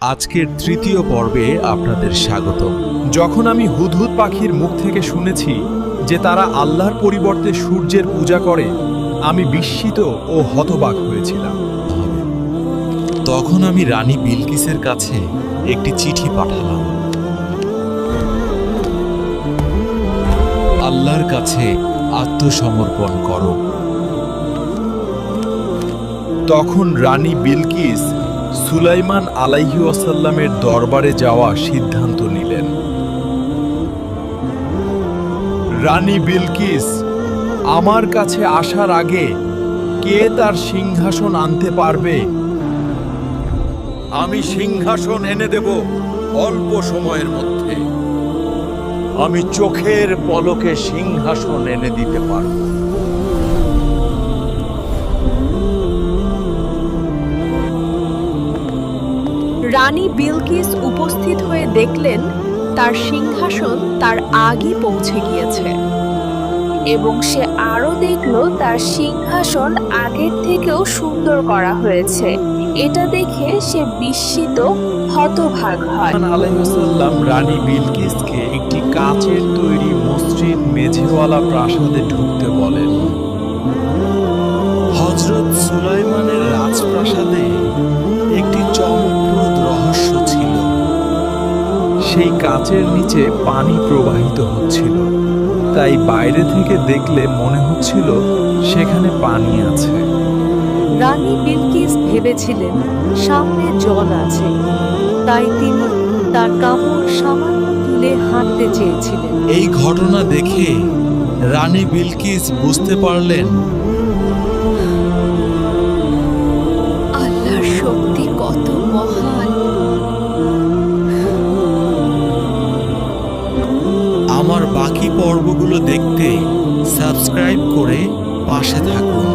আজকের তৃতীয় পর্বে আপনাদের স্বাগত। যখন আমি হুদহুদ পাখির মুখ থেকে শুনেছি যে তারা আল্লাহর পরিবর্তে সূর্যের পূজা করে, আমি বিস্মিত ও হতবাক হয়েছিলাম। তখন আমি রানী বিলকিসের কাছে একটি চিঠি পাঠালাম। আল্লাহর কাছে আত্মসমর্পণ করো। তখন রানী বিলকিস সুলাইমান আলাইহি ওয়াসাল্লামের দরবারে যাওয়া সিদ্ধান্ত নিলেন। রানী বিলকিস আমার কাছে আসার আগে কে তার সিংহাসন আনতে পারবে? আমি সিংহাসন এনে দেব অল্প সময়ের মধ্যে। আমি চোখের পলকে সিংহাসন এনে দিতে পারব। রানী বিলকিস উপস্থিত হয়ে দেখলেন তার সিংহাসন তার আগেই পৌঁছে গিয়েছে এবং সে আরো দেখলো তার সিংহাসন আগের থেকেও সুন্দর করা হয়েছে। এটা দেখে সে বিস্মিত হতভাগ হয়। সুলাইমান আলাইহিস সালাম রানী বিলকিসকে একটি কাচের তৈরি মসৃণ মেঝেওয়ালা প্রাসাদে ঢুকতে বলেন। হযরত সুলাইমানের রাজপ্রাসাদে একটি চমকপ্রদ রহস্য ছিল। সেই কাচের নিচে পানি প্রবাহিত হচ্ছিল, তাই বাইরে থেকে দেখলে মনে হচ্ছিল সেখানে পানি আছে। রানী বিলকিস ভেবেছিলেন সামনে জল আছে, তাই তিনি তার কাপড় সামান্য তুলে হাঁটতে চেয়েছিলেন। এই ঘটনা দেখে রানী বিলকিস বুঝতে পারলেন আল্লাহর শক্তি কত মহান। আমার বাকি পর্বগুলো দেখতে সাবস্ক্রাইব করে পাশে থাকুন।